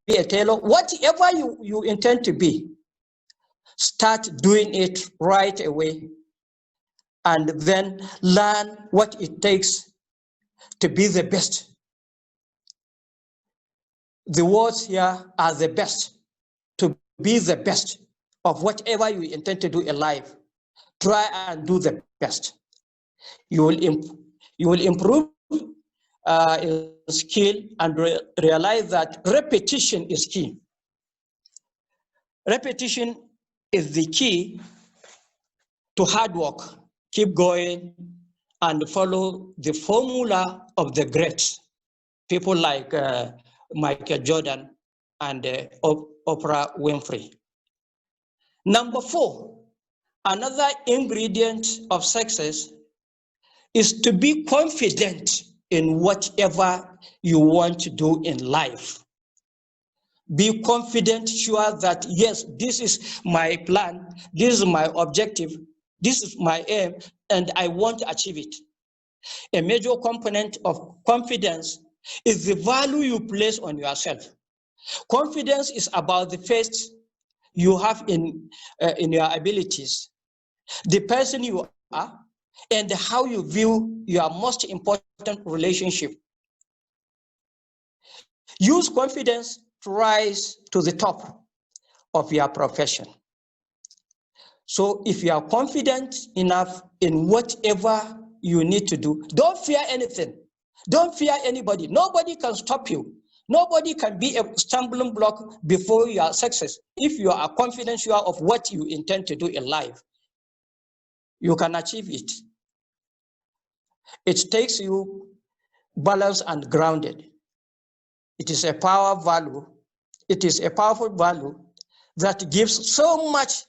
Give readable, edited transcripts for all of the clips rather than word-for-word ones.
a tailor, whatever you intend to be, start doing it right away, and then learn what it takes to be the best. The words here are the best, to be the best of whatever you intend to do in life. Try and do the best. You will improve in skill and realize that repetition is key. Repetition is the key to hard work. Keep going and follow the formula of the greats, people like Michael Jordan and Oprah Winfrey. Number 4, another ingredient of success is to be confident in whatever you want to do in life. Be confident, sure that, yes, this is my plan, this is my objective, this is my aim, and I want to achieve it. A major component of confidence is the value you place on yourself. Confidence is about the faith you have in your abilities, the person you are, and how you view your most important relationship. Use confidence to rise to the top of your profession. So if you are confident enough in whatever you need to do, don't fear anything. Don't fear anybody. Nobody can stop you. Nobody can be a stumbling block before your success. If you are confident sure of what you intend to do in life, you can achieve it. It takes you balanced and grounded. It is a power value. It is a powerful value that gives so much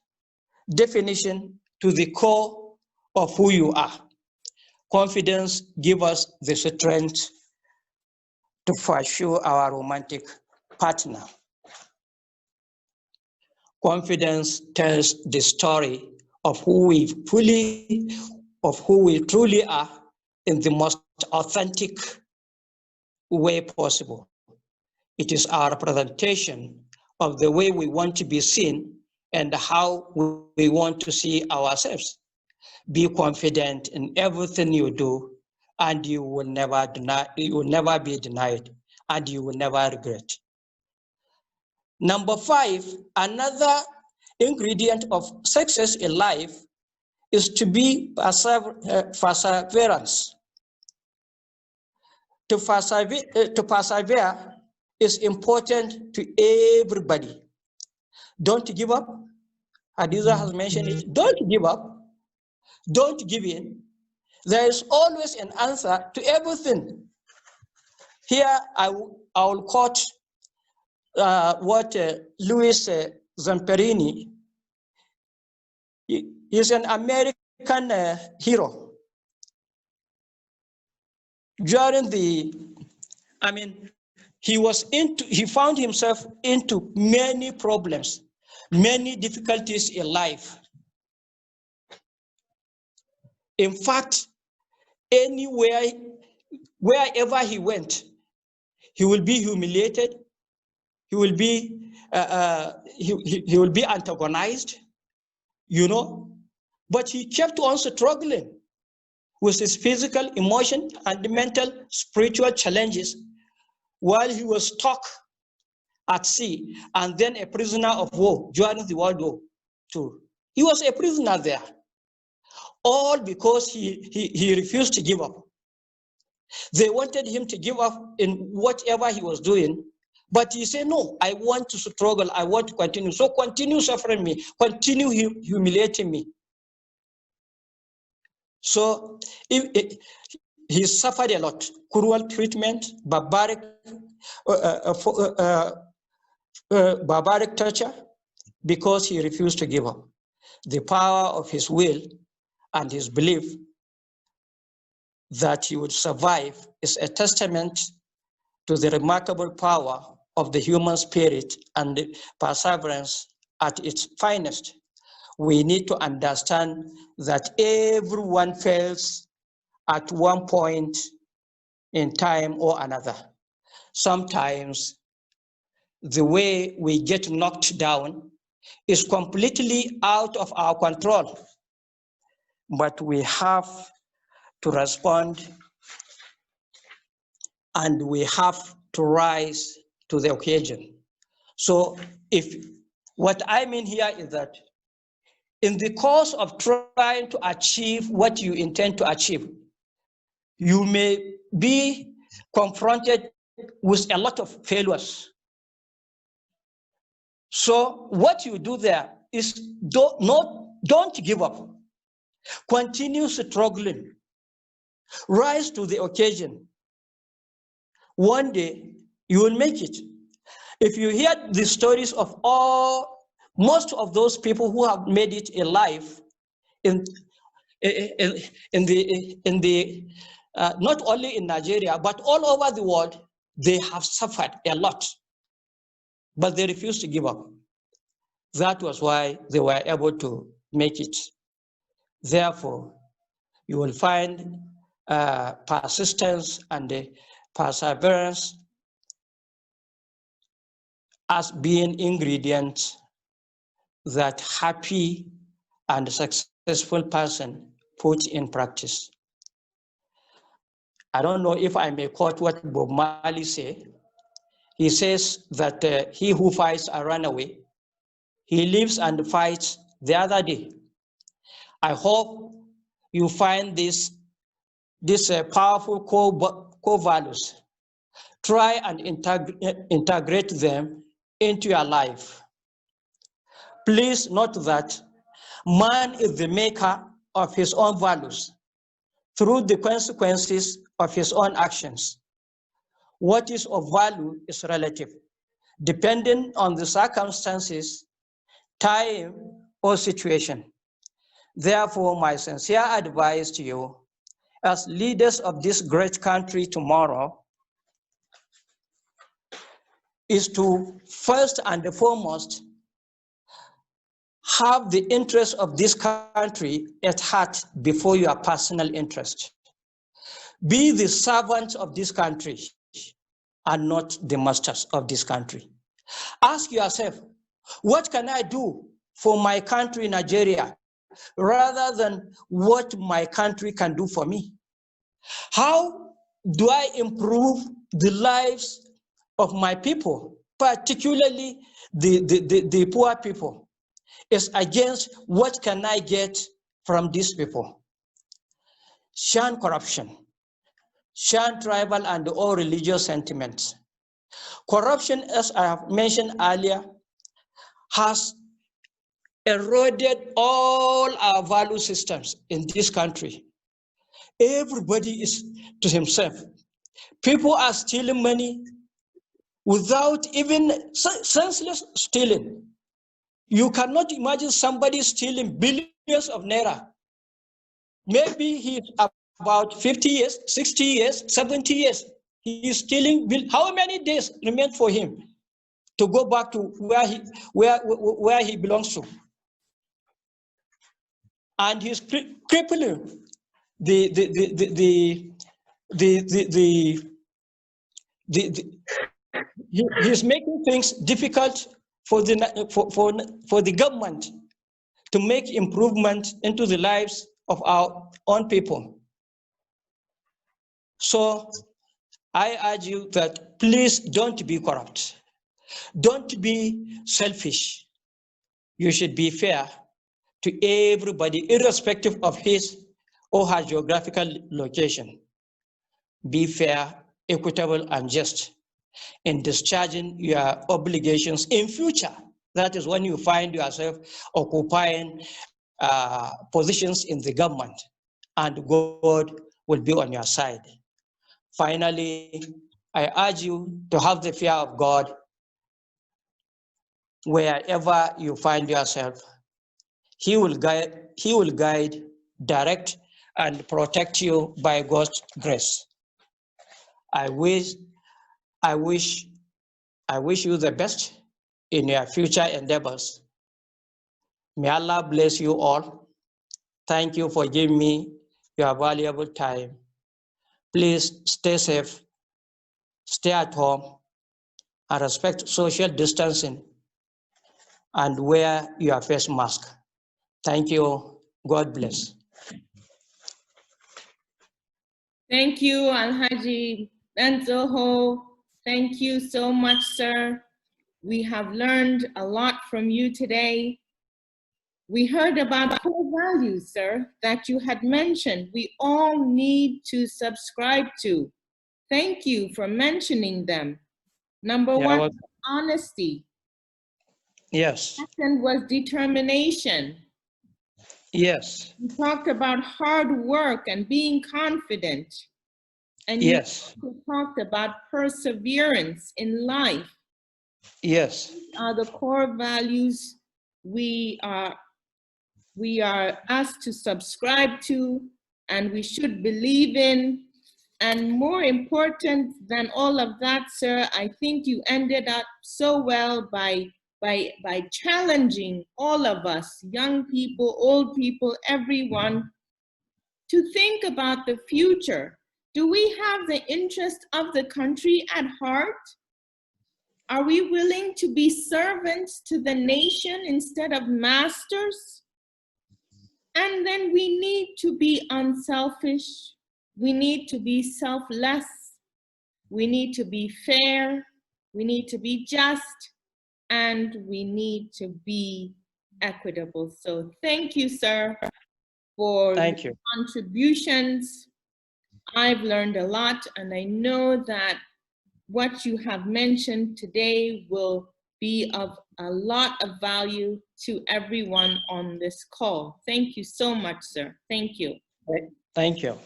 definition to the core of who you are. Confidence gives us the strength to pursue our romantic partner. Confidence tells the story of who we truly are in the most authentic way possible. It is our representation of the way we want to be seen and how we want to see ourselves. Be confident in everything you do, and you will never be denied, and you will never regret. Number 5, another ingredient of success in life is to be perseverance. To persevere is important to everybody. Don't give up. Hadiza has mentioned it. Don't give up. Don't give in. There is always an answer to everything. Here I will quote what Louis Zamperini. He is an American hero. During he found himself into many problems, many difficulties in life. In fact, wherever he went, he will be humiliated. He will be he will be antagonized, But he kept on struggling with his physical, emotional, and mental, spiritual challenges while he was stuck at sea and then a prisoner of war during the World War II. He was a prisoner there, all because he refused to give up. They wanted him to give up in whatever he was doing, but he said, no, I want to struggle, I want to continue. So continue suffering me, continue humiliating me. So he suffered a lot, cruel treatment, barbaric torture, because he refused to give up. The power of his will and his belief that he would survive is a testament to the remarkable power of the human spirit and perseverance at its finest. We need to understand that everyone fails at one point in time or another. Sometimes the way we get knocked down is completely out of our control. But we have to respond, and we have to rise to the occasion. So what I mean here is that in the course of trying to achieve what you intend to achieve, you may be confronted with a lot of failures. So what you do there is don't give up. Continue struggling. Rise to the occasion. One day you will make it. If you hear the stories of most of those people who have made it in life, not only in Nigeria but all over the world, they have suffered a lot, but they refused to give up. That was why they were able to make it. Therefore, you will find persistence and perseverance as being ingredients that happy and successful person puts in practice. I don't know if I may quote what Bob Marley said. He says that he who fights a runaway, he lives and fights the other day. I hope you find these powerful core values. Try and integrate them into your life. Please note that man is the maker of his own values through the consequences of his own actions. What is of value is relative, depending on the circumstances, time, or situation. Therefore, my sincere advice to you, as leaders of this great country tomorrow, is to first and foremost have the interest of this country at heart before your personal interest. Be the servants of this country and not the masters of this country. Ask yourself, what can I do for my country, Nigeria, rather than what my country can do for me? How do I improve the lives of my people, particularly the poor people? It's against what can I get from these people. Shun corruption, shun tribal and all religious sentiments. Corruption, as I have mentioned earlier, has eroded all our value systems in this country. Everybody is to himself. People are stealing money without even senseless stealing. You cannot imagine somebody stealing billions of naira. Maybe he's about 50 years, 60 years, 70 years. He is stealing. How many days remain for him to go back to where he belongs to? And he's crippling he's making things difficult for the government to make improvement into the lives of our own people. So I urge you that please don't be corrupt. Don't be selfish. You should be fair to everybody, irrespective of his or her geographical location. Be fair, equitable, and just in discharging your obligations in future. That is when you find yourself occupying positions in the government, and God will be on your side. Finally, I urge you to have the fear of God wherever you find yourself. He will guide, direct, and protect you by God's grace. I wish you the best in your future endeavors. May Allah bless you all. Thank you for giving me your valuable time. Please stay safe, stay at home, and respect social distancing and wear your face mask. Thank you. God bless. Thank you, Alhaji Benzoho. Thank you so much, sir. We have learned a lot from you today. We heard about core values, sir, that you had mentioned we all need to subscribe to. Thank you for mentioning them. Number one, honesty. Yes. Second was determination. Yes. You talked about hard work and being confident. And yes. You talked about perseverance in life. Yes. These are the core values we are asked to subscribe to, and we should believe in. And more important than all of that, sir, I think you ended up so well by challenging all of us, young people, old people, everyone, to think about the future. Do we have the interest of the country at heart? Are we willing to be servants to the nation instead of masters? And then we need to be unselfish. We need to be selfless. We need to be fair. We need to be just. And we need to be equitable. So thank you, sir, for your contributions. I've learned a lot, and I know that what you have mentioned today will be of a lot of value to everyone on this call. Thank you so much, sir. Thank you. Thank you.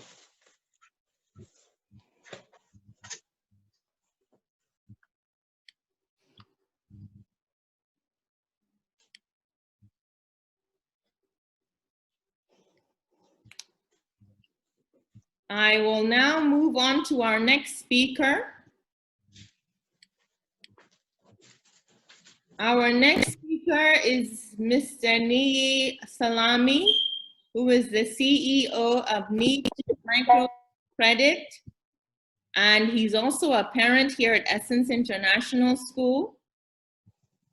I will now move on to our next speaker. Our next speaker is Mr. Niyi Salami, who is the CEO of Need Microcredit, and he's also a parent here at Essence International School.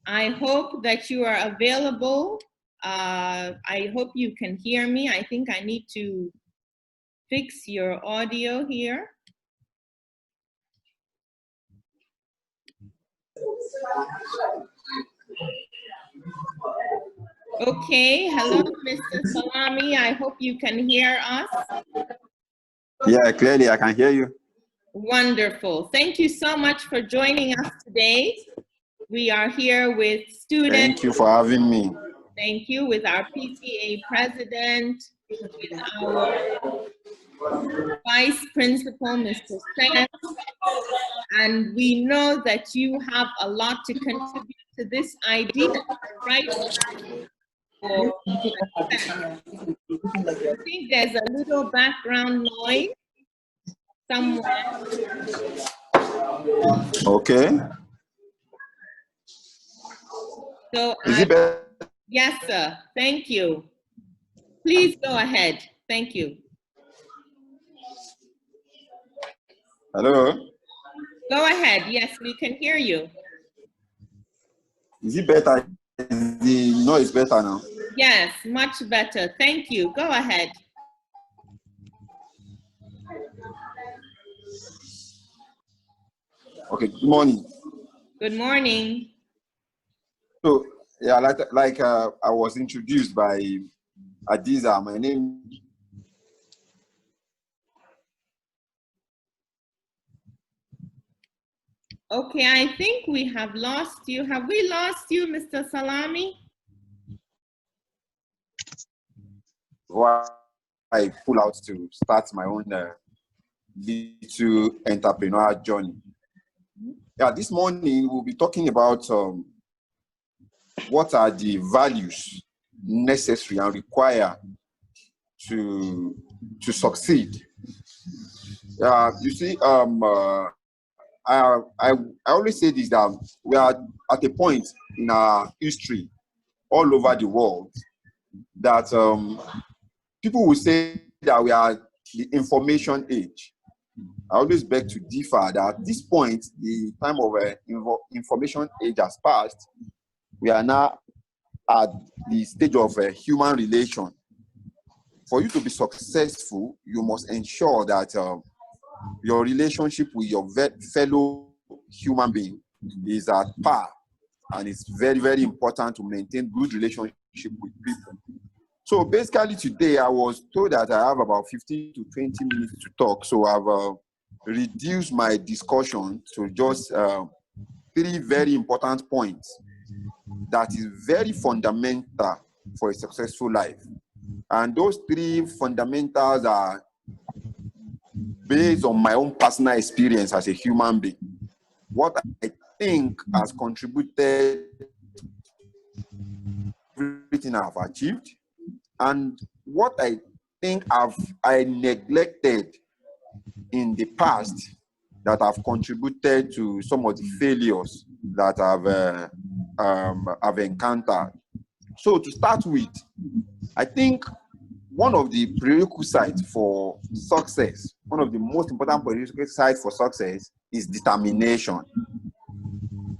I hope that you are available. I hope you can hear me. I think I need to fix your audio here. Okay, hello, Mr. Salami. I hope you can hear us. Yeah, clearly I can hear you. Wonderful. Thank you so much for joining us today. We are here with students. Thank you for having me. Thank you, with our PTA president, with our vice principal, Mr. Seth. And we know that you have a lot to contribute to this idea, right? I think there's a little background noise somewhere. Okay. So is it better? Yes, sir. Thank you. Please go ahead. Thank you. Hello? Go ahead. Yes, we can hear you. Is it better? Is the noise better now? Yes, much better. Thank you. Go ahead. Okay, good morning. Good morning. So, yeah, I was introduced by Adiza. My name. Okay, I think we have lost you. Have we lost you, Mr. Salami? Why I pull out to start my own little entrepreneurial journey. Yeah, this morning we'll be talking about what are the values necessary and required to succeed. You see, I always say this, that we are at a point in our history all over the world that people will say that we are the information age. I always beg to differ that at this point, the time of information age has passed. We are now at the stage of human relation. For you to be successful, you must ensure that your relationship with your fellow human being is at par. And it's very, very important to maintain good relationship with people. So basically today, I was told that I have about 15 to 20 minutes to talk. So I've reduced my discussion to just 3 very important points that is very fundamental for a successful life. And those 3 fundamentals are based on my own personal experience as a human being. What I think has contributed to everything I've achieved, and what I think I neglected in the past that have contributed to some of the failures that I've encountered. So to start with, I think one of the prerequisites for success, one of the most important prerequisites for success is determination.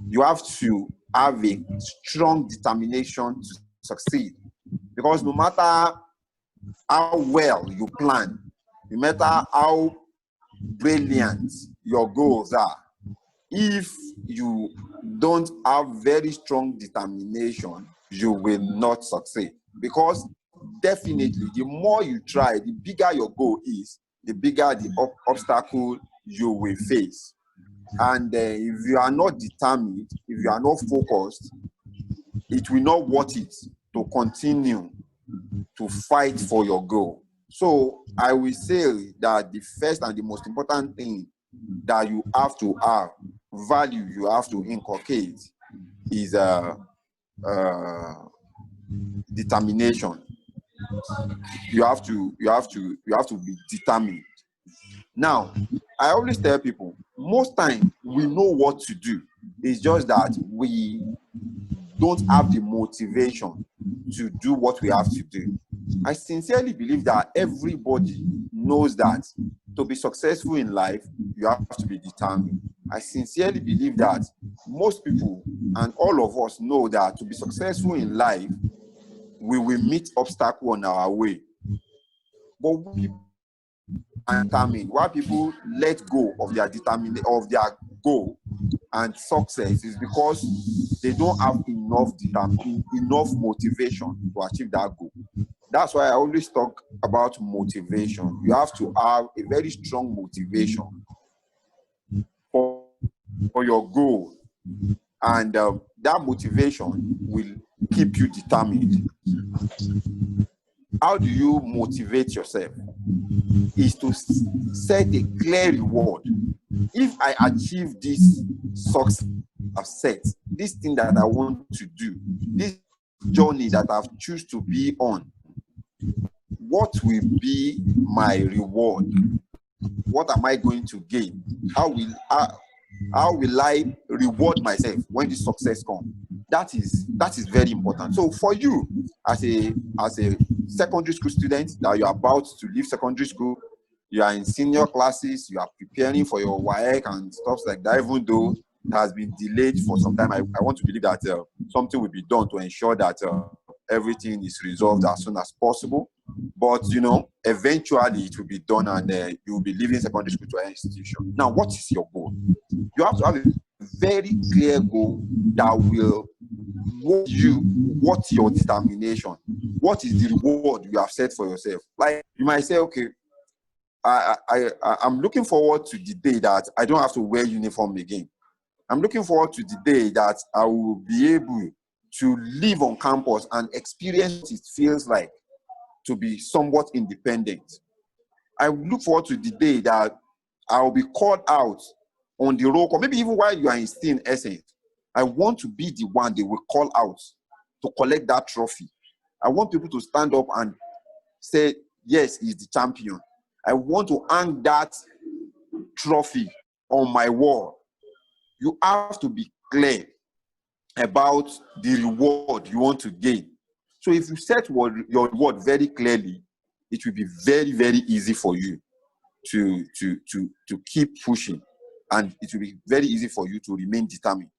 You have to have a strong determination to succeed, because no matter how well you plan, no matter how brilliant your goals are, if you don't have very strong determination, you will not succeed. Because definitely, the more you try, the bigger your goal is, the bigger the obstacle you will face. And if you are not determined, if you are not focused, it will not worth it to continue to fight for your goal. So I will say that the first and the most important thing that you have to have, value you have to inculcate, is determination. You have to be determined. Now, I always tell people, most times we know what to do. It's just that we don't have the motivation to do what we have to do. I sincerely believe that everybody knows that to be successful in life, you have to be determined. I sincerely believe that most people and all of us know that to be successful in life, we will meet obstacles on our way. But why people let go of their goal and success is because they don't have enough motivation to achieve that goal. That's why I always talk about motivation. You have to have a very strong motivation for your goal, and that motivation will keep you determined. How do you motivate yourself? Is to set a clear reward. If I achieve this success I've set, this thing that I want to do, this journey that I've chosen to be on, what will be my reward? What am I going to gain? How will I reward myself when the success comes? That is very important. So for you, as a secondary school student, that you're about to leave secondary school, you are in senior classes, you are preparing for your WAEC and stuff like that, even though it has been delayed for some time, I want to believe that something will be done to ensure that everything is resolved as soon as possible. But, eventually it will be done, and you will be leaving secondary school to an institution. Now, what is your goal? You have to have a very clear goal that will what's your determination? What is the reward you have set for yourself? Like, you might say, okay, I'm looking forward to the day that I don't have to wear uniform again. I'm looking forward to the day that I will be able to live on campus and experience what it feels like to be somewhat independent. I look forward to the day that I will be called out on the roll call, maybe even while you are still in essence. I want to be the one they will call out to collect that trophy. I want people to stand up and say, yes, he's the champion. I want to hang that trophy on my wall. You have to be clear about the reward you want to gain. So if you set your reward very clearly, it will be very, very easy for you. to keep pushing, and it will be very easy for you to remain determined.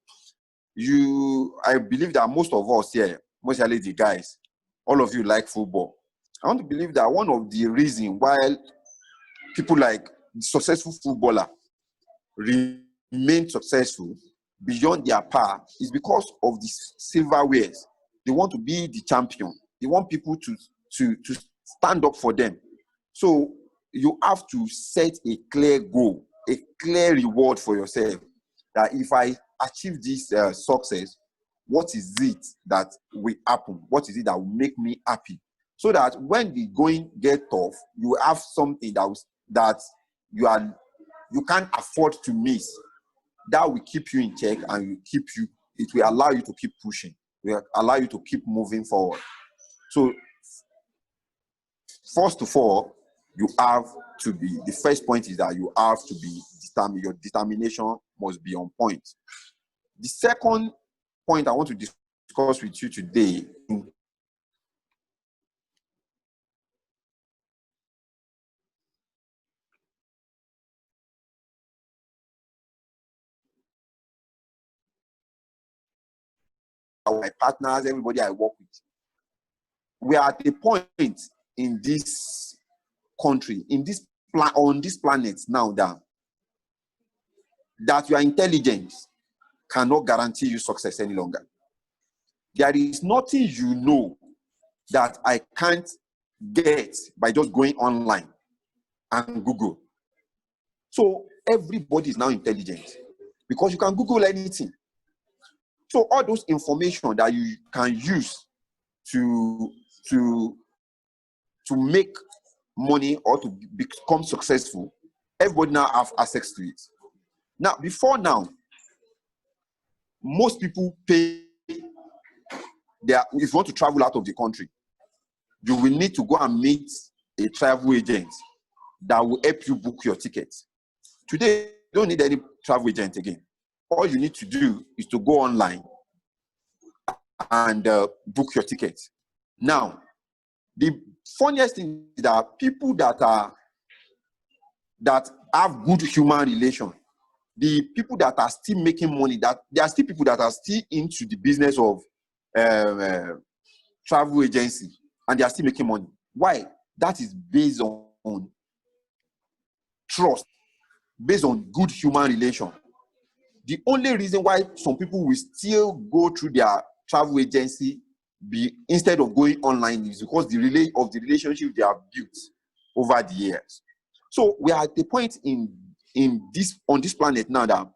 I believe that most of us here, mostly the guys, all of you like football. I want to believe that one of the reasons why people like successful footballer remain successful beyond their power is because of the silverwares. They want to be the champion. They want people to stand up for them. So you have to set a clear goal, a clear reward for yourself. That if I achieve this success, what is it that will happen? What is it that will make me happy? So that when the going get tough, you have something that you can't afford to miss. That will keep you in check, and it will allow you to keep pushing. It will allow you to keep moving forward. So first of all, the first point is that you have to be determined. Your determination must be on point. The second point I want to discuss with you today my partners, everybody I work with. We are at a point in this country, on this planet now that your intelligence cannot guarantee you success any longer. There is nothing you know that I can't get by just going online and Google. So everybody is now intelligent because you can Google anything. So all those information that you can use to make money or to become successful, everybody now have access to it. Now, before now, most people pay if you want to travel out of the country, you will need to go and meet a travel agent that will help you book your ticket. Today, you don't need any travel agent again. All you need to do is to go online and book your ticket. Now, the funniest thing is that people that have good human relation, the people that are still making money, that there are still people that are still into the business of travel agency, and they are still making money. Why? That is based on trust, based on good human relation. The only reason why some people will still go through their travel agency instead of going online is because of the relationship they have built over the years. So we are at the point on this planet now that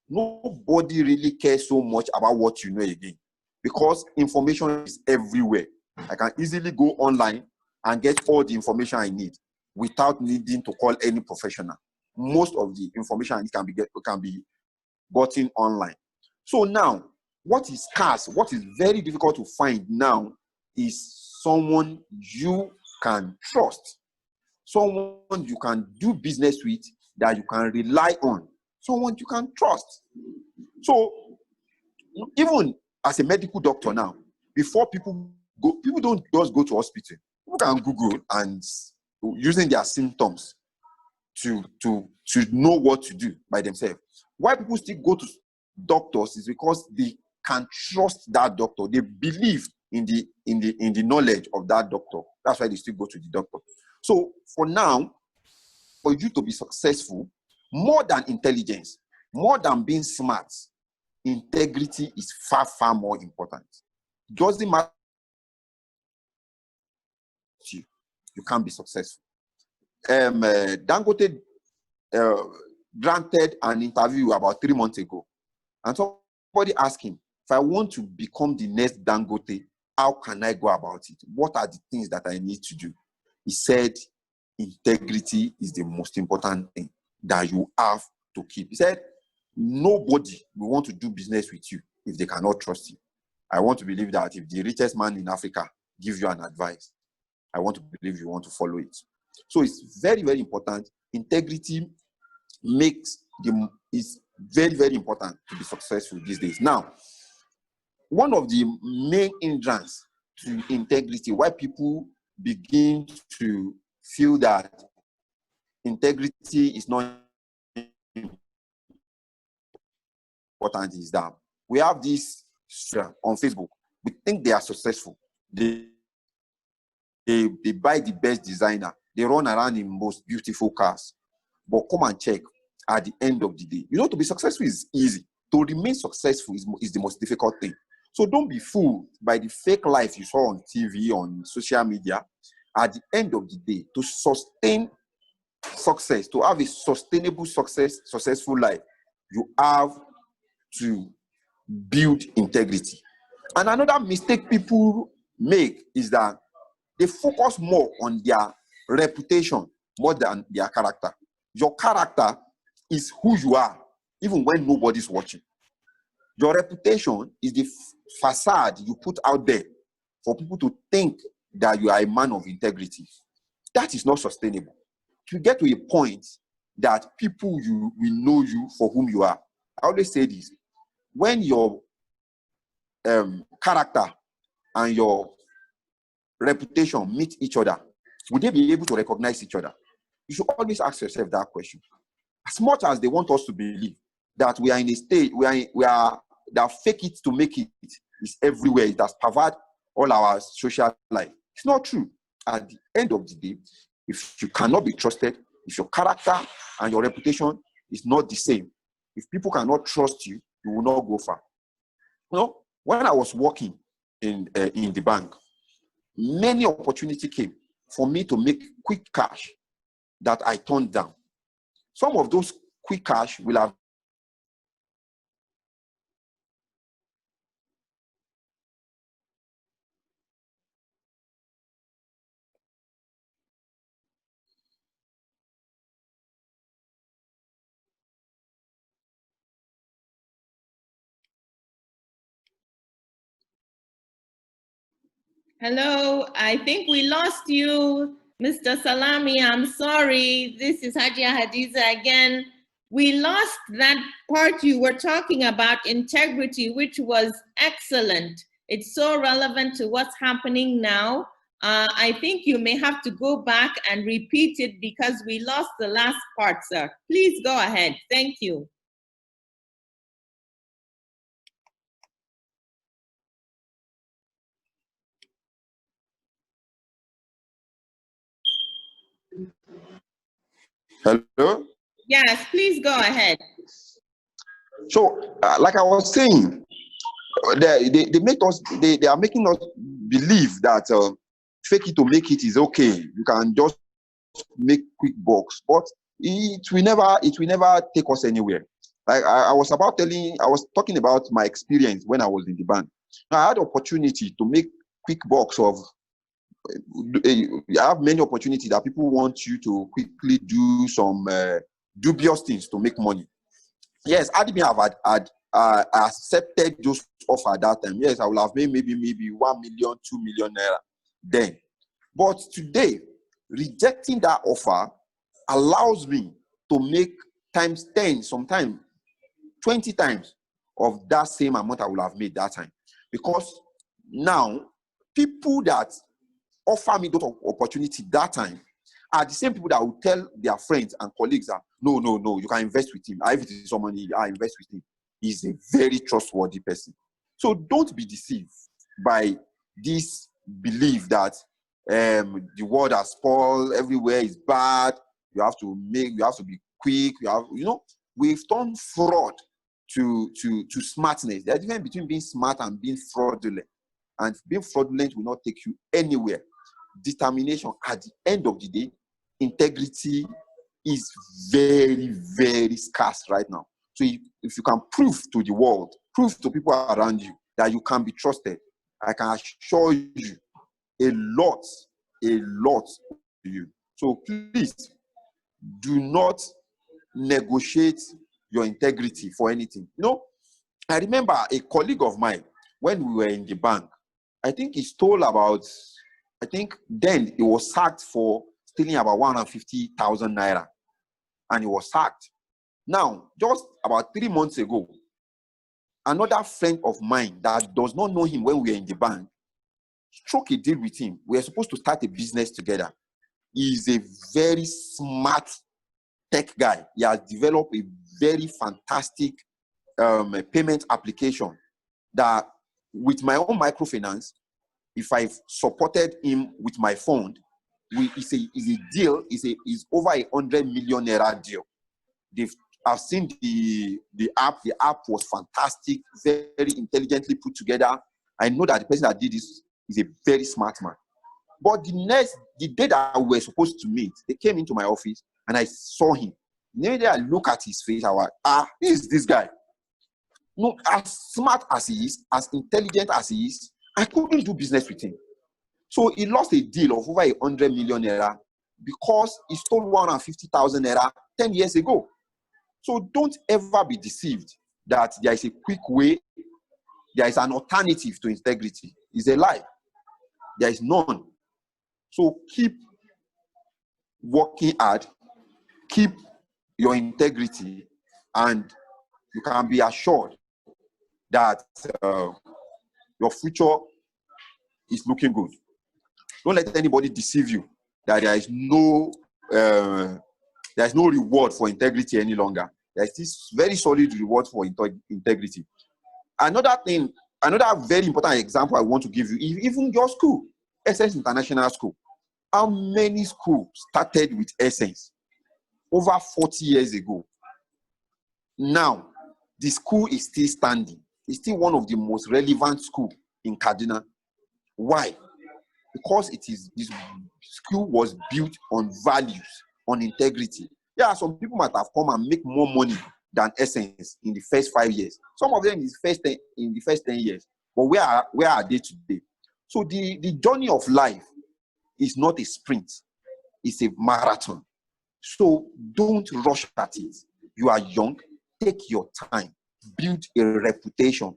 nobody really cares so much about what you know again, because information is everywhere. I can easily go online and get all the information I need without needing to call any professional. Most of the information I need can be gotten online. So now, what is scarce, what is very difficult to find now is someone you can trust, someone you can do business with, that you can rely on, someone you can trust. So even as a medical doctor now, before people don't just go to hospital. People can Google and using their symptoms to know what to do by themselves. Why people still go to doctors is because they can trust that doctor. They believe in the knowledge of that doctor. That's why they still go to the doctor. So for now, for you to be successful, more than intelligence, more than being smart, integrity is far, far more important. It doesn't matter. You can't be successful. Dangote granted an interview about 3 months ago, and somebody asked him, if I want to become the next Dangote, how can I go about it? What are the things that I need to do? He said, integrity is the most important thing that you have to keep. He said, nobody will want to do business with you if they cannot trust you. I want to believe that if the richest man in Africa gives you an advice, I want to believe you want to follow it. So it's very, very important. Integrity is very, very important to be successful these days. Now, one of the main hindrances to integrity, why people begin to feel that integrity is not important is that we have this on Facebook. We think they are successful. They buy the best designer. They run around in most beautiful cars. But come and check at the end of the day. You know, to be successful is easy. To remain successful is the most difficult thing. So don't be fooled by the fake life you saw on TV, on social media. At the end of the day, to sustain success, to have a sustainable successful life, you have to build integrity. And another mistake people make is that they focus more on their reputation more than their character. Your character is who you are, even when nobody's watching. Your reputation is the facade you put out there for people to think that you are a man of integrity. That is not sustainable. To get to a point that people will know you for whom you are. I always say this: when your character and your reputation meet each other, will they be able to recognize each other? You should always ask yourself that question. As much as they want us to believe that we are in a state, that fake it to make it is everywhere, it has pervaded all our social life. It's not true. At the end of the day, if you cannot be trusted, if your character and your reputation is not the same, if people cannot trust you, you will not go far. You know, when I was working in the bank, many opportunities came for me to make quick cash that I turned down. Some of those quick cash will have Hello, I think we lost you, Mr. Salami. I'm sorry. This is Hajia Hadiza again. We lost that part you were talking about, integrity, which was excellent. It's so relevant to what's happening now. I think you may have to go back and repeat it because we lost the last part, sir. Please go ahead. Thank you. Hello? Yes, please go ahead. So, like I was saying, they make us, they are making us believe that fake it to make it is okay. You can just make quick bucks, but it will never take us anywhere. Like I was talking about my experience when I was in the bank. I had opportunity to make quick bucks of. You have many opportunities that people want you to quickly do some dubious things to make money. Yes, Adimi have accepted those offer at that time. Yes, I will have made maybe 1 million, 2 million naira then. But today, rejecting that offer allows me to make times 10, sometimes 20 times of that same amount I would have made that time. Because now, people that offer me those opportunity that time are the same people that will tell their friends and colleagues that no, you can invest with him. If it is someone, I invest with him. He's a very trustworthy person. So don't be deceived by this belief that the world has spoiled, everywhere is bad. You have to be quick. We've turned fraud to smartness. There's a difference between being smart and being fraudulent. And being fraudulent will not take you anywhere. Determination, at the end of the day, integrity is very, very scarce right now. So if you can prove to the world, prove to people around you that you can be trusted, I can assure you a lot to you. So please do not negotiate your integrity for anything. I remember a colleague of mine when we were in the bank. I think he stole about, then he was sacked for stealing about 150,000 naira. And he was sacked. Now, just about 3 months ago, another friend of mine that does not know him when we were in the bank struck a deal with him. We were supposed to start a business together. He is a very smart tech guy. He has developed a very fantastic payment application that with my own microfinance, if I've supported him with my fund, it's a deal, is over 100 million naira deal. I've seen the app. The app was fantastic, very intelligently put together. I know that the person that did this is a very smart man. But the day that we were supposed to meet, they came into my office and I saw him. The day I look at his face, I was, who is this guy? No, as smart as he is, as intelligent as he is, I couldn't do business with him. So he lost a deal of over 100 million naira because he stole 150,000 naira 10 years ago. So don't ever be deceived that there is a quick way, there is an alternative to integrity. It's a lie. There is none. So keep working hard, keep your integrity, and you can be assured that your future is looking good. Don't let anybody deceive you that there is no reward for integrity any longer. There is this very solid reward for integrity. Another very important example I want to give you, even your school, Essence International School. How many schools started with Essence over 40 years ago? Now, the school is still standing. It's still one of the most relevant schools in Kaduna. Why? Because this school was built on values, on integrity. Yeah, some people might have come and make more money than Essence in the first 5 years. Some of them in the first 10 years. But where are they today? So the journey of life is not a sprint. It's a marathon. So don't rush at it. You are young. Take your time. Build a reputation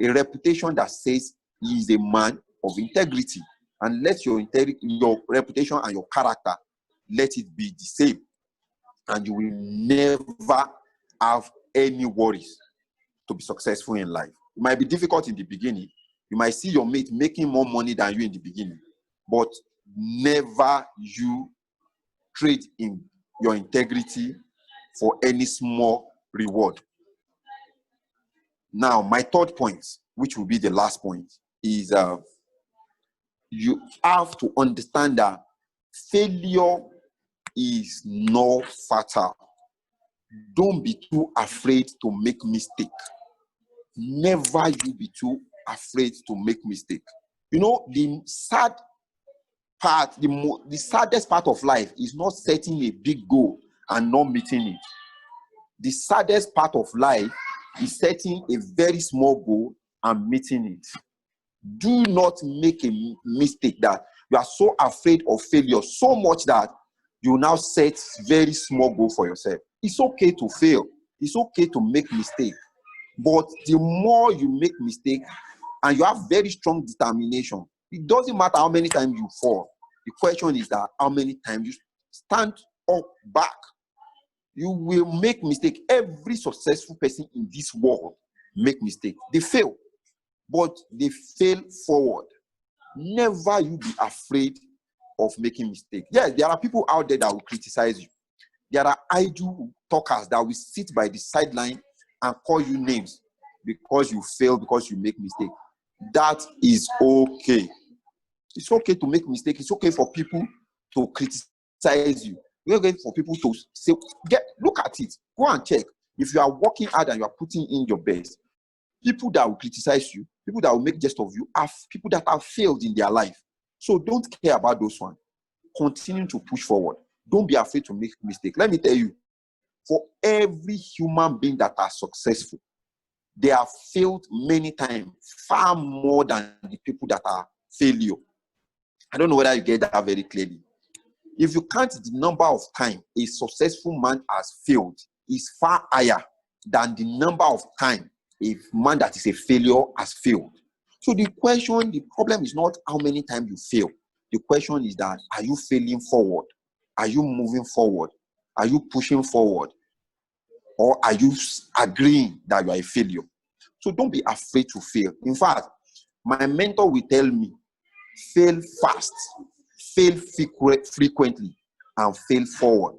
that says he is a man of integrity. And let your reputation and your character, let it be the same. And you will never have any worries to be successful in life. It might be difficult in the beginning. You might see your mate making more money than you in the beginning. But never you trade in your integrity for any small reward. Now, my third point, which will be the last point, is you have to understand that failure is not fatal. Don't be too afraid to make mistake. Never you be too afraid to make mistake. You know, the sad part, the saddest part of life is not setting a big goal and not meeting it. The saddest part of life is setting a very small goal and meeting it. Do not make a mistake that you are so afraid of failure so much that you now set very small goal for yourself. It's okay to fail. It's okay to make mistakes. But the more you make mistakes and you have very strong determination, it doesn't matter how many times you fall. The question is that how many times you stand up back. You will make mistake. Every successful person in this world make mistake. They fail, but they fail forward. Never you be afraid of making mistake. Yes, there are people out there that will criticize you. There are idle talkers that will sit by the sideline and call you names because you fail, because you make mistake. That is okay. It's okay to make mistake. It's okay for people to criticize you. It's okay for people to say, look at it. Go and check. If you are working hard and you are putting in your best, people that will criticize you, people that will make jest of you, are people that have failed in their life. So don't care about those ones. Continue to push forward. Don't be afraid to make mistakes. Let me tell you, for every human being that are successful, they have failed many times, far more than the people that are failure. I don't know whether you get that very clearly. If you count the number of times a successful man has failed, is far higher than the number of times a man that is a failure has failed. So the problem is not how many times you fail. The question is that, are you failing forward? Are you moving forward? Are you pushing forward? Or are you agreeing that you are a failure? So don't be afraid to fail. In fact, my mentor will tell me, fail fast, fail frequently, and fail forward.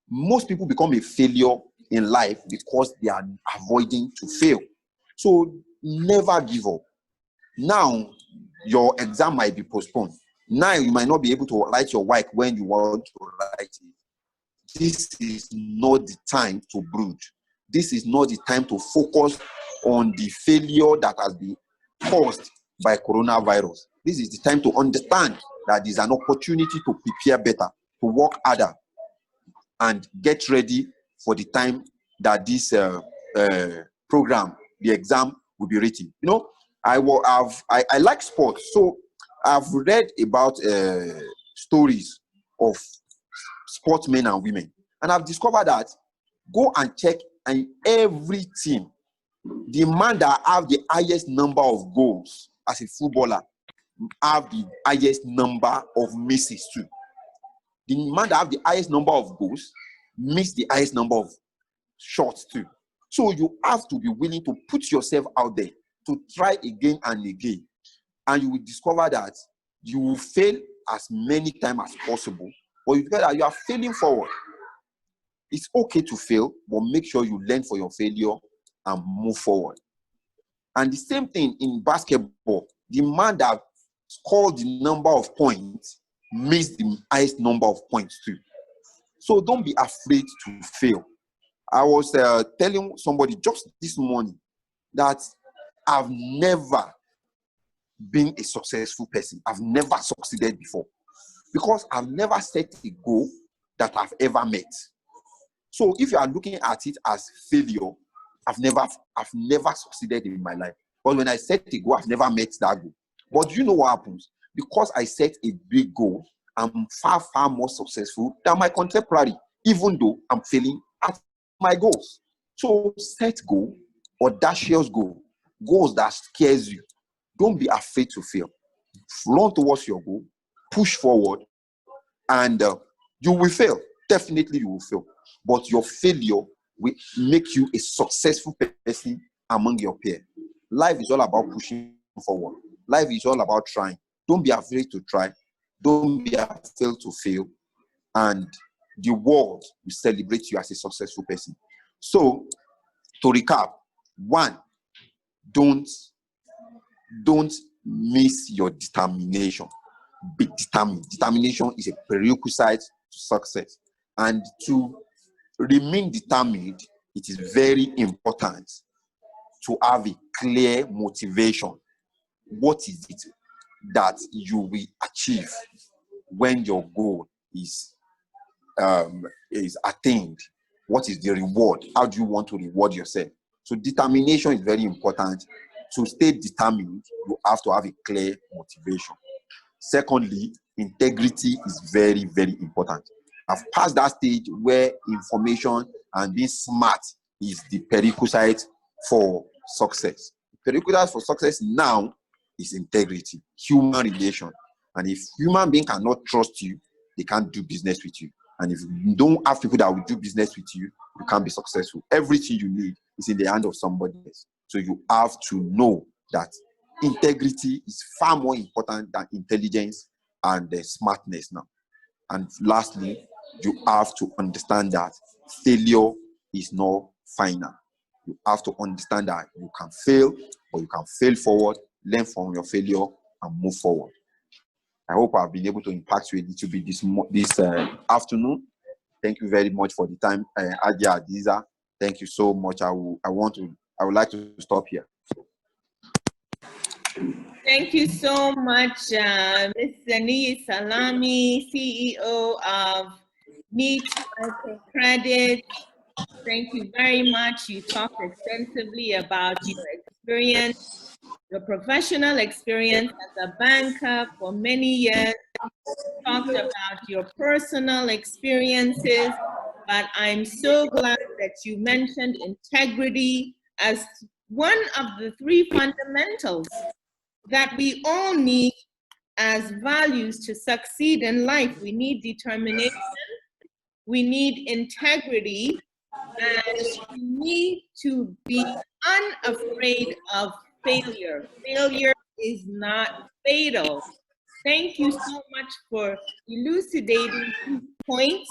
Most people become a failure in life because they are avoiding to fail. So never give up. Now, your exam might be postponed. Now, you might not be able to write your work when you want to write it. This is not the time to brood. This is not the time to focus on the failure that has been caused by coronavirus. This is the time to understand that there's an opportunity to prepare better, to work harder, and get ready for the time that this program, the exam, will be written. You know, I like sports, so I've read about stories of sportsmen and women, and I've discovered that go and check, and every team, the man that have the highest number of goals as a footballer have the highest number of misses too. The man that have the highest number of goals miss the highest number of shots too. So you have to be willing to put yourself out there to try again and again, and you will discover that you will fail as many times as possible, but you feel that you are failing forward. It's okay to fail, but make sure you learn for your failure and move forward. And the same thing in basketball. The man that scored the number of points missed the highest number of points too. So don't be afraid to fail. I was telling somebody just this morning that I've never been a successful person. I've never succeeded before because I've never set a goal that I've ever met. So if you are looking at it as failure, I've never succeeded in my life. But when I set a goal, I've never met that goal. But you know what happens? Because I set a big goal, I'm far, far more successful than my contemporary, even though I'm failing at my goals. So set goal, audacious goal, goals that scares you. Don't be afraid to fail. Run towards your goal, push forward, and you will fail. Definitely you will fail. But your failure will make you a successful person among your peers. Life is all about pushing forward. Life is all about trying. Don't be afraid to try. Don't be afraid to fail. And the world will celebrate you as a successful person. So, to recap, 1, don't miss your determination. Be determined. Determination is a prerequisite to success. And to remain determined, it is very important to have a clear motivation. What is it that you will achieve when your goal is attained? What is the reward? How do you want to reward yourself? So determination is very important. To stay determined, you have to have a clear motivation. Secondly, integrity is very, very important. I've passed that stage where information and being smart is the prerequisite for success. The prerequisite for success now is integrity, human relation. And if human being cannot trust you, they can't do business with you. And if you don't have people that will do business with you, you can't be successful. Everything you need is in the hand of somebody else. So you have to know that integrity is far more important than intelligence and smartness now. And lastly, you have to understand that failure is not final. You have to understand that you can fail, but you can fail forward, learn from your failure, and move forward. I hope I've been able to impact you a little bit this afternoon. Thank you very much for the time, Adia Adiza. Thank you so much. I would like to stop here. Thank you so much, Ms. Zani Salami, CEO of Meet Microcredit. Thank you very much. You talked extensively about your experience, your professional experience as a banker for many years. You talked about your personal experiences, but I'm so glad that you mentioned integrity as one of the 3 fundamentals that we all need as values to succeed in life. We need determination, we need integrity, and we need to be unafraid of failure. Failure is not fatal. Thank you so much for elucidating these points.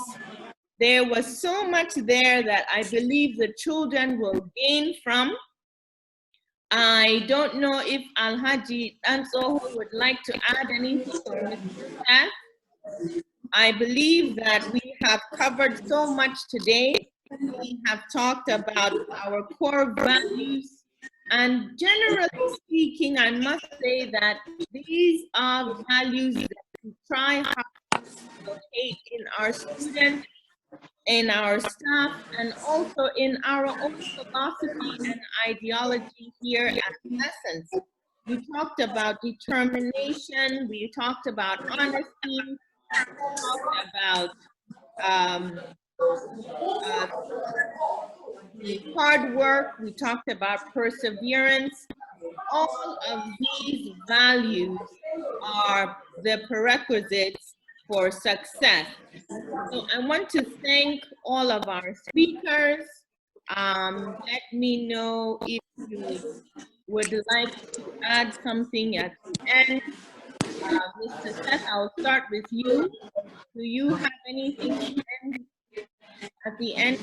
There was so much there that I believe the children will gain from. I don't know if Alhaji Ansoho would like to add anything, or Mr. Seth. I believe that we have covered so much today. We have talked about our core values, and generally speaking, I must say that these are values that we try hard to locate in our students, in our staff, and also in our own philosophy and ideology here at Essence. We talked about determination, we talked about honesty, we talked about the hard work, we talked about perseverance. All of these values are the prerequisites for success. So I want to thank all of our speakers. Let me know if you would like to add something at the end. Mr. Seth, I'll start with you. Do you have anything to end at the end?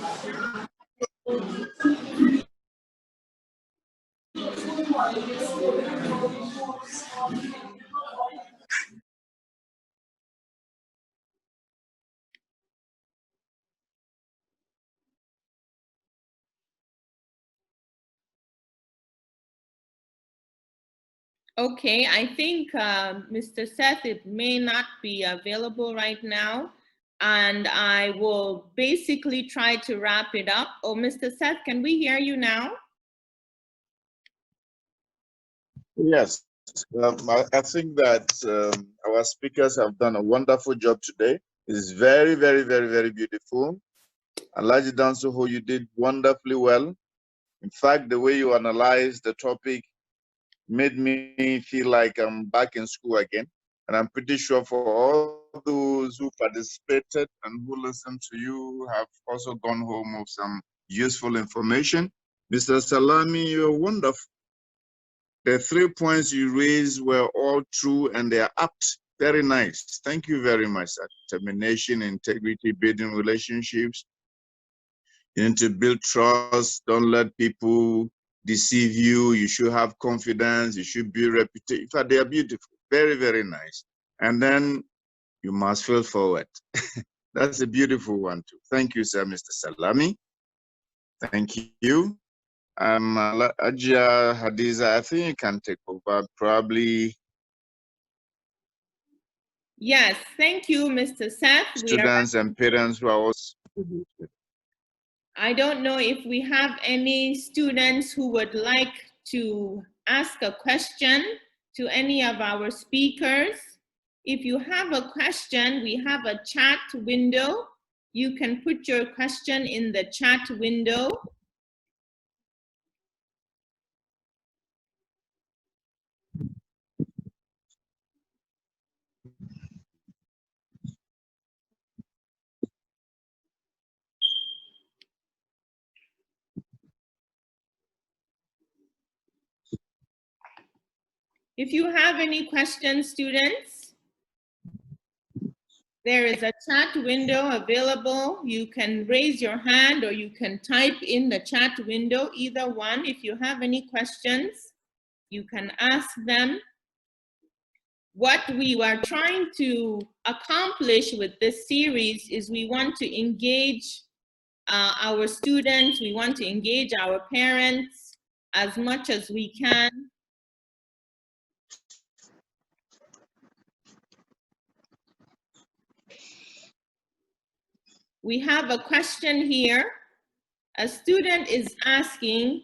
Okay, I think Mr. Seth, it may not be available right now, and I will basically try to wrap it up. Oh, Mr. Seth, can we hear you now? Yes, I think that our speakers have done a wonderful job today. It's very, very, very, very beautiful. Alhaji Dansoho, you did wonderfully well. In fact, the way you analyzed the topic made me feel like I'm back in school again. And I'm pretty sure for all those who participated and who listened to you have also gone home with some useful information. Mr. Salami, you're wonderful. The 3 points you raised were all true and they are apt. Very nice. Thank you very much. Determination, integrity, building relationships. You need to build trust. Don't let people deceive you. You should have confidence. You should build reputation. In fact, they are beautiful. Very, very nice. And then you must fail forward. That's a beautiful one too. Thank you, sir, Mr. Salami. Thank you. Ajia Hadiza, I think you can take over probably. Yes, thank you, Mr. Seth. Students and parents who are also. I don't know if we have any students who would like to ask a question to any of our speakers. If you have a question, we have a chat window. You can put your question in the chat window. If you have any questions, students, there is a chat window available. You can raise your hand or you can type in the chat window, either one. If you have any questions, you can ask them. What we were trying to accomplish with this series is we want to engage our students, we want to engage our parents as much as we can. We have a question here. A student is asking,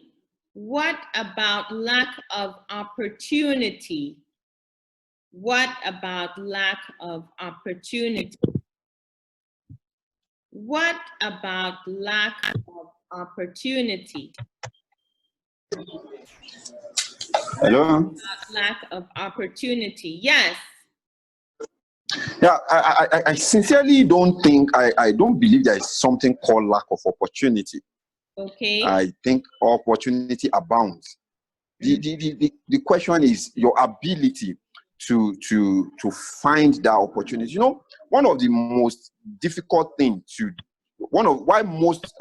what about lack of opportunity? What about lack of opportunity? What about lack of opportunity? Hello? Lack of opportunity, yes. Yeah, I sincerely don't think, I don't believe there is something called lack of opportunity. Okay. I think opportunity abounds. The question is your ability to find that opportunity. You know, one of the most difficult things why most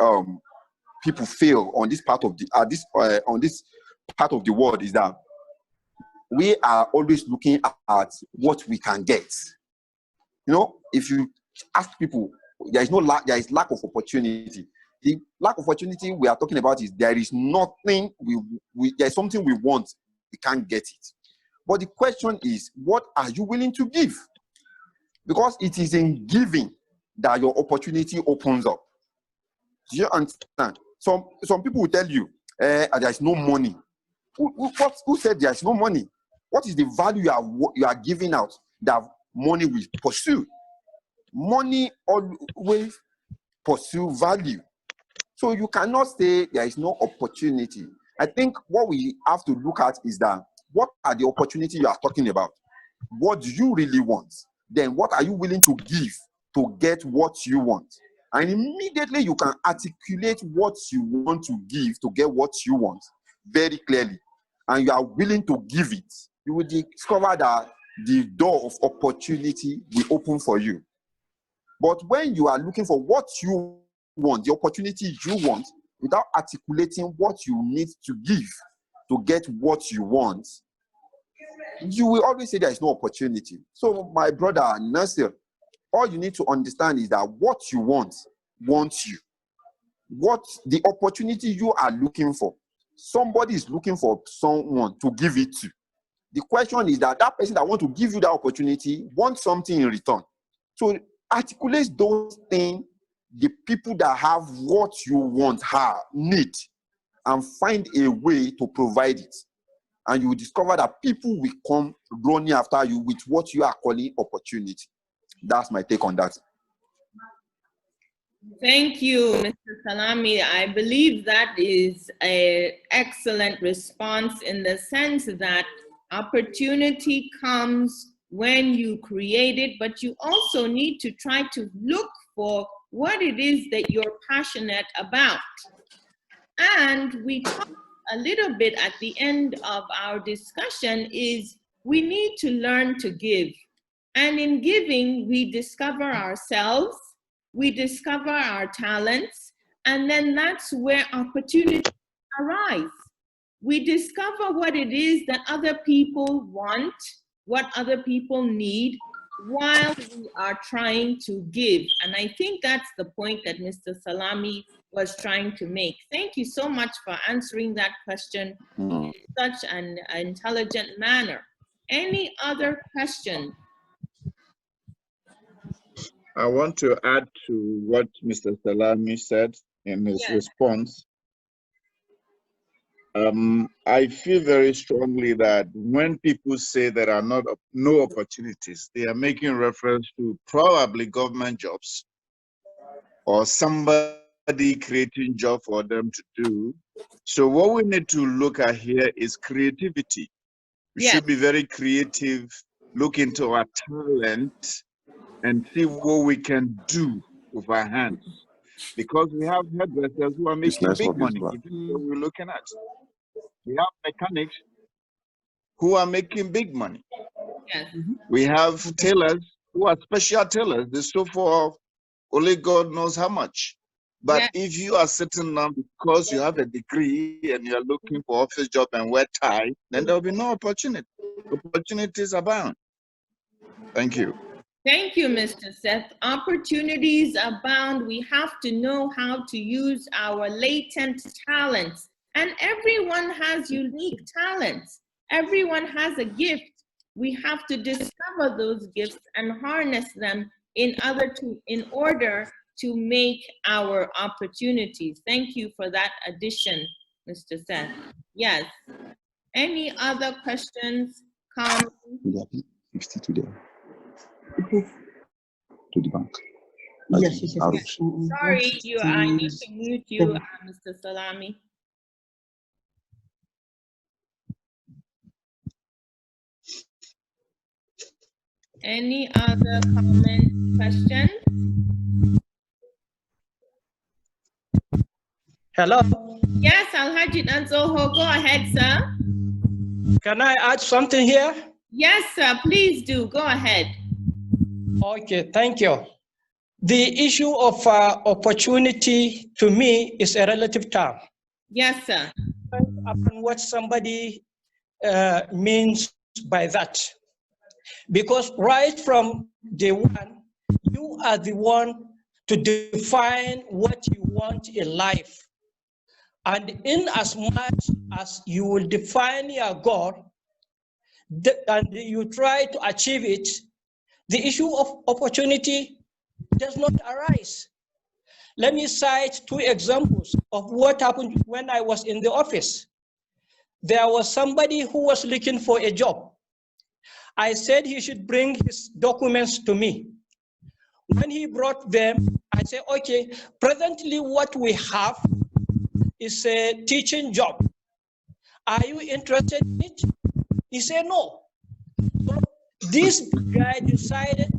people fail on this part of the on this part of the world is that we are always looking at what we can get. You know, if you ask people, there is lack of opportunity. The lack of opportunity we are talking about is there is nothing there's something we want, we can't get it. But the question is, what are you willing to give? Because it is in giving that your opportunity opens up. Do you understand? Some people will tell you, there is no money. Who said there is no money? What is the value you are giving out that money will pursue? Money always pursue value. So you cannot say there is no opportunity. I think what we have to look at is that what are the opportunities you are talking about? What do you really want? Then what are you willing to give to get what you want? And immediately you can articulate what you want to give to get what you want very clearly. And you are willing to give it. You will discover that the door of opportunity will open for you. But when you are looking for what you want, the opportunity you want, without articulating what you need to give to get what you want, you will always say there is no opportunity. So my brother Nasir, all you need to understand is that what you want wants you. What the opportunity you are looking for, somebody is looking for someone to give it to. The question is that person that wants to give you that opportunity wants something in return. So articulate those things the people that have what you want need, and find a way to provide it. And you will discover that people will come running after you with what you are calling opportunity. That's my take on that. Thank you, Mr. Salami. I believe that is an excellent response in the sense that opportunity comes when you create it, but you also need to try to look for what it is that you're passionate about. And we talked a little bit at the end of our discussion is we need to learn to give. And in giving, we discover ourselves, we discover our talents, and then that's where opportunities arise. We discover what it is that other people want, what other people need, while we are trying to give. And I think that's the point that Mr. Salami was trying to make. Thank you so much for answering that question in such an intelligent manner. Any other questions? I want to add to what Mr. Salami said in his response. I feel very strongly that when people say there are no opportunities, they are making reference to probably government jobs or somebody creating job for them to do. So what we need to look at here is creativity. We should be very creative, look into our talent, and see what we can do with our hands. Because we have hairdressers who are making big money, even what we're looking at. We have mechanics who are making big money. We have tailors who are special tailors. They sew for only God knows how much. But if you are sitting down because you have a degree and you're looking for office job and wear tie, then there will be no opportunity. Opportunities abound. Thank you. Thank you, Mr. Seth. Opportunities abound. We have to know how to use our latent talents. And everyone has unique talents. Everyone has a gift. We have to discover those gifts and harness them in order to make our opportunities. Thank you for that addition, Mr. Seth. Yes. Any other questions, comments? 50 today. To the bank. Yes. Sorry, I need to mute you, Mr. Salami. Any other comments, questions? Hello. Yes, Alhaji Nanzoho, go ahead, sir. Can I add something here? Yes, sir, please do, go ahead. Okay, thank you. The issue of opportunity to me is a relative term. Yes, sir. Upon what somebody means by that. Because right from day one, you are the one to define what you want in life. And in as much as you will define your goal and you try to achieve it, the issue of opportunity does not arise. Let me cite two examples of what happened when I was in the office. There was somebody who was looking for a job. I said he should bring his documents to me. When he brought them, I said, okay, presently what we have is a teaching job. Are you interested in it? He said, no. So this guy decided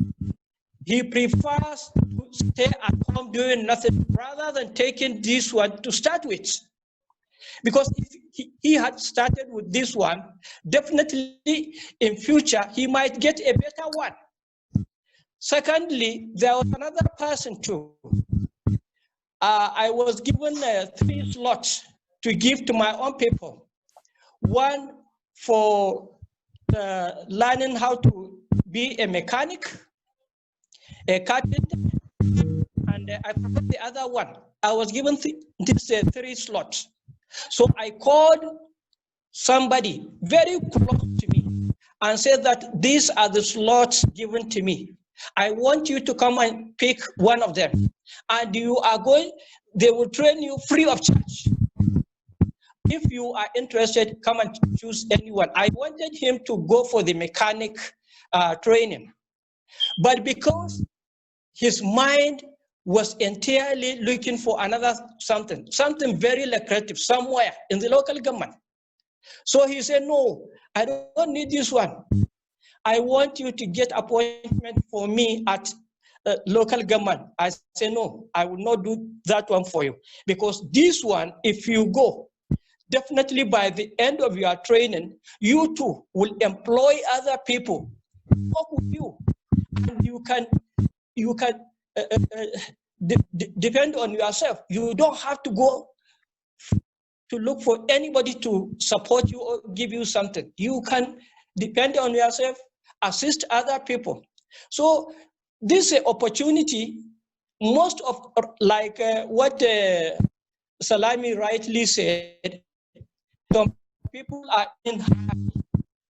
he prefers to stay at home doing nothing rather than taking this one to start with. Because if he had started with this one, definitely in future, he might get a better one. Secondly, there was another person too. I was given 3 slots to give to my own people. One for learning how to be a mechanic, a carpenter, and I forgot the other one. I was given these 3 slots. So I called somebody very close to me and said that these are the slots given to me. I want you to come and pick one of them. And you are going, they will train you free of charge. If you are interested, come and choose anyone. I wanted him to go for the mechanic training. But because his mind was entirely looking for another something very lucrative somewhere in the local government. So he said, no, I don't need this one. I want you to get appointment for me at local government. I said, no, I will not do that one for you. Because this one, if you go, definitely by the end of your training, you too will employ other people work with you. And you can depend on yourself. You don't have to go to look for anybody to support you or give you something. You can depend on yourself, assist other people. So this opportunity, most of, like what Salami rightly said, some people are in,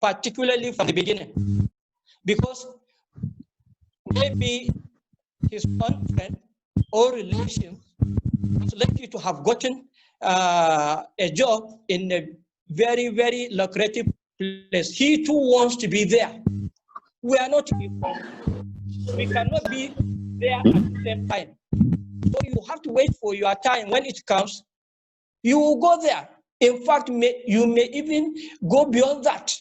particularly from the beginning, because maybe his own friend or relations was lucky to have gotten a job in a very, very lucrative place. He too wants to be there. We are not people. We cannot be there at the same time. So you have to wait for your time. When it comes, you will go there. In fact, you may even go beyond that.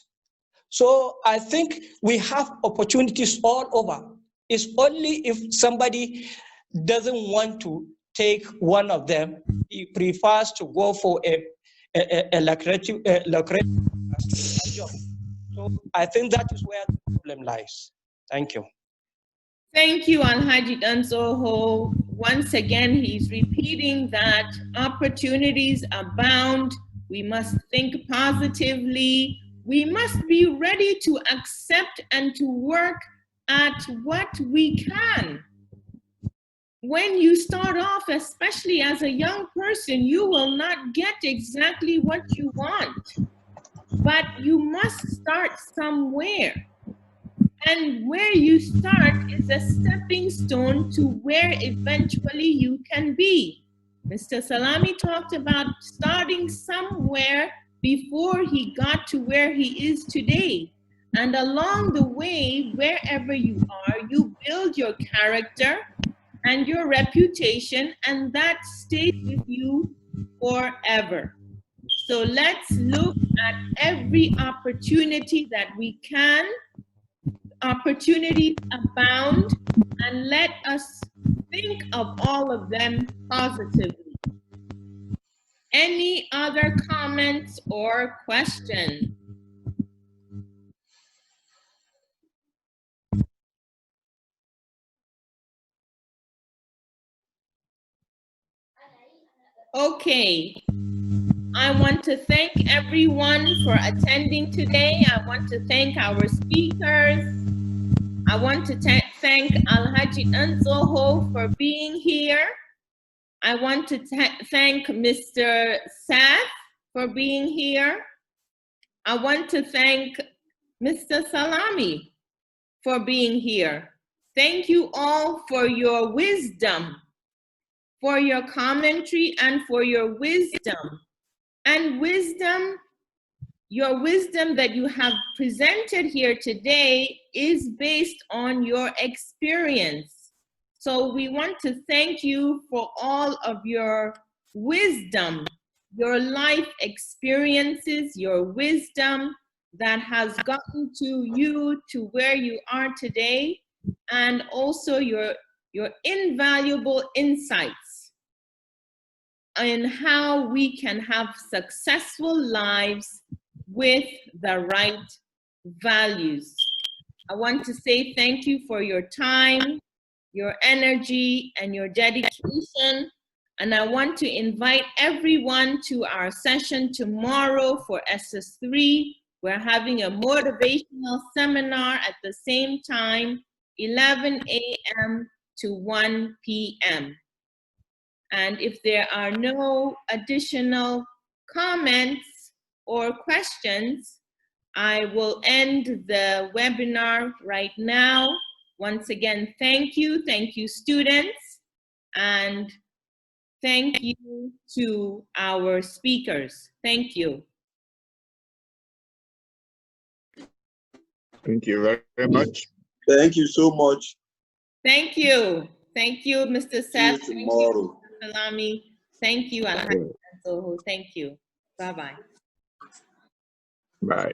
So I think we have opportunities all over. It's only if somebody doesn't want to take one of them, he prefers to go for a lucrative job. So I think that is where the problem lies. Thank you. Thank you, Alhaji Dansoho. Once again, he's repeating that opportunities abound. We must think positively. We must be ready to accept and to work at what we can. When you start off, especially as a young person, you will not get exactly what you want, but you must start somewhere. And where you start is a stepping stone to where eventually you can be. Mr. Salami talked about starting somewhere before he got to where he is today. And along the way, wherever you are, you build your character and your reputation, and that stays with you forever. So let's look at every opportunity that we can. Opportunities abound, and let us think of all of them positively. Any other comments or questions? Okay. I want to thank everyone for attending today. I want to thank our speakers. I want to thank Alhaji Nzoho for being here. I want to thank Mr. Seth for being here. I want to thank Mr. Salami for being here. Thank you all for your wisdom, for your commentary, and for your wisdom. And your wisdom that you have presented here today is based on your experience. So we want to thank you for all of your wisdom, your life experiences, your wisdom that has gotten to you to where you are today, and also your invaluable insights in how we can have successful lives with the right values. I want to say thank you for your time, your energy, and your dedication. And I want to invite everyone to our session tomorrow for SS3. We're having a motivational seminar at the same time, 11 a.m. to 1 p.m. And if there are no additional comments or questions, I will end the webinar right now. Once again, thank you students, and thank you to our speakers. Thank you. Thank you very much. Thank you so much. Thank you. Thank you, Mr. Seth. See you tomorrow. Thank you, Mr. Salami. Thank you, Alhaji Nzoho. Thank you. Bye-bye. Bye.